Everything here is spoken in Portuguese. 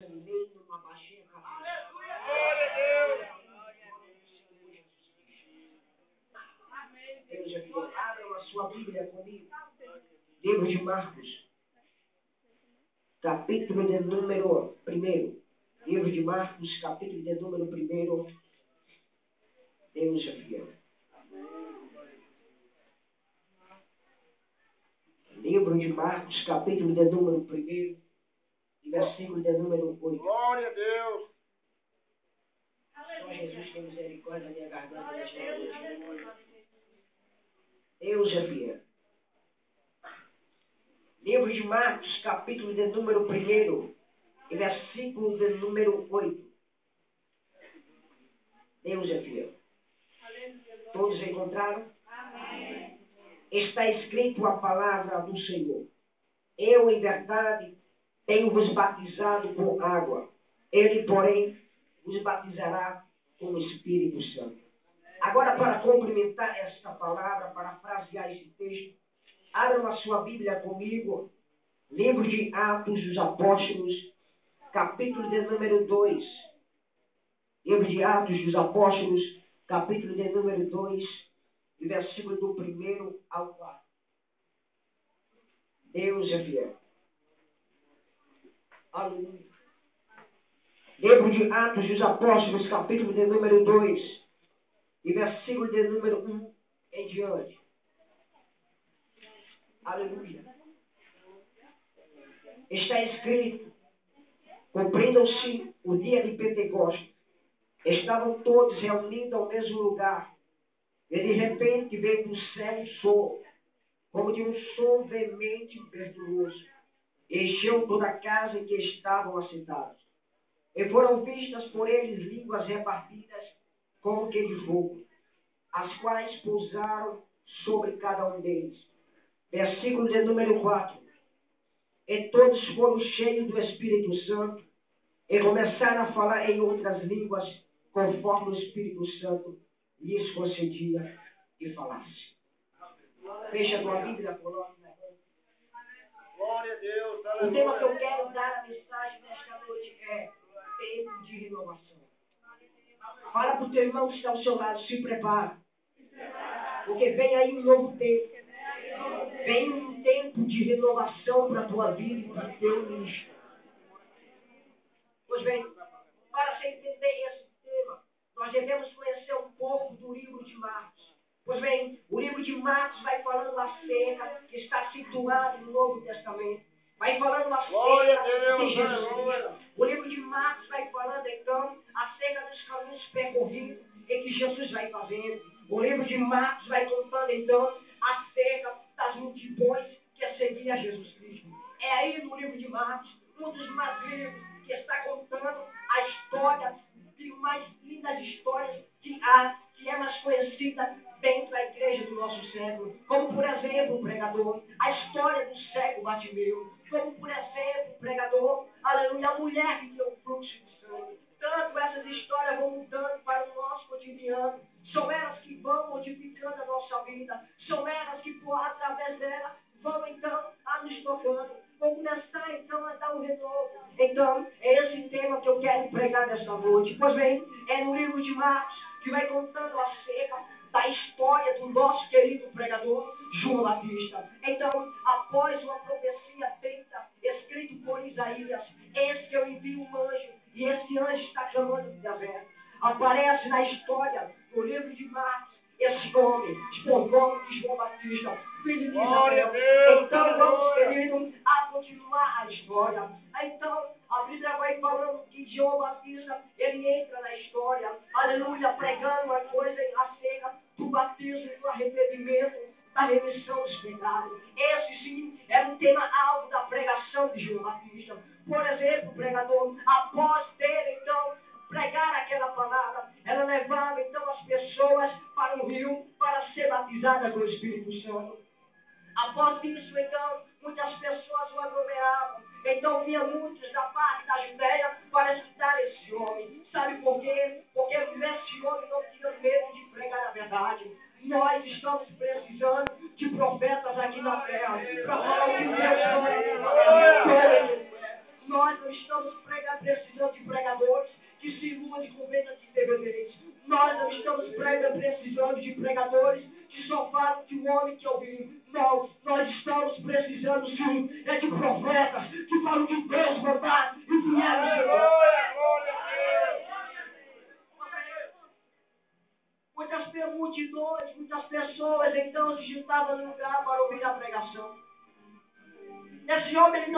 numa baixinha cabeça. Glória a Deus. Deus é fiel. Abram a sua Bíblia comigo. Livro de Marcos, capítulo de número 1. Livro de Marcos, capítulo de número 1. Deus é fiel. Livro de Marcos, capítulo de número 1, versículo de número 8. Glória a Deus. Só Jesus tem misericórdia da minha garganta nesta noite. Deus é fiel. Livro de Marcos, capítulo de número 1, versículo de número 8. Deus é fiel. Todos encontraram? Amém. Está escrito a palavra do Senhor. Eu, em verdade, tenho-vos batizado com água. Ele, porém, vos batizará com o Espírito Santo. Agora, para complementar esta palavra, parafrasear esse texto, abram a sua Bíblia comigo. Livro de Atos dos Apóstolos, capítulo de número 2. Livro de Atos dos Apóstolos, capítulo de número 2, versículo do 1 ao 4. Deus é fiel. Aleluia. Livro de Atos dos Apóstolos, capítulo de número 2, versículo de número 1 em diante. Aleluia. Está escrito: cumprindo-se o dia de Pentecostes, estavam todos reunidos ao mesmo lugar, e de repente veio do céu um som, como de um som veemente e impetuoso, e encheu toda a casa em que estavam assentados. E foram vistas por eles línguas repartidas como que de fogo, as quais pousaram sobre cada um deles. Versículo de número 4. E todos foram cheios do Espírito Santo e começaram a falar em outras línguas, conforme o Espírito Santo lhes concedia que falasse. Fecha a tua Bíblia, coloque na mão. Glória a Deus. O tema que eu quero dar a mensagem nesta noite é tempo de renovação. Fala para o teu irmão que está ao seu lado, se prepara. Porque vem aí um novo tempo. Vem um tempo de renovação para a tua vida e para o teu ministério. Pois bem, para você entender esse tema, nós devemos conhecer um pouco do livro de Marcos. Pois bem, o livro de Marcos vai falando acerca, que está situado no Novo Testamento. Vai falando acerca de Jesus Cristo. O livro de Marcos vai falando então acerca dos caminhos percorridos em que Jesus vai fazendo. O livro de Marcos vai contando então acerca das multidões que seguiam Jesus Cristo. É aí no livro de Marcos, um dos mais livros que está contando a história, de mais lindas histórias que há, que é mais conhecida dentro da igreja do nosso século. Como, por exemplo, o pregador, a história do cego Bartimeu. Como, por exemplo, o pregador, aleluia, a mulher que deu fluxo de sangue. Tanto essas histórias vão mudando para o nosso cotidiano. São elas que vão modificando a nossa vida. São elas que, através dela, vão então a nos tocando. Vão começar então a dar um renovo. Então, é esse tema que eu quero pregar nesta noite. Pois bem, é no livro de Marcos que vai contando acerca da história do nosso querido pregador João Batista. Então, após uma profecia feita, escrito por Isaías, eis que eu envio um anjo, e esse anjo está clamando no deserto. Aparece na história do livro de Marcos esse homem, o nome de João Batista, filho de Isabel. Então vamos, querido, a continuar a história. Então, a Bíblia vai falando que João Batista, ele entra na história, aleluia, pregando uma coisa acerca do batismo e do arrependimento, da remissão dos pecados. Esse sim era um tema alvo da pregação de João Batista. Por exemplo, o pregador, após ter então pregar aquela palavra, ela levava então as pessoas para o rio para ser batizada com o Espírito Santo. Após isso, então, muitas pessoas o aglomeravam. Então, vinha muitos da parte da Judéia para escutar esse homem. Sabe por quê? Porque esse homem não tinha medo de pregar a verdade. Nós estamos precisando de profetas aqui na terra para falar o que Deus pode fazer. Nós não estamos precisando um homem que ouviu. Não, nós estamos precisando sim, é de profetas que falam de Deus mandar e vieram. Aleluia, glória a Deus. Muitas multidões, muitas pessoas então se juntavam no lugar para ouvir a pregação. Esse homem ele não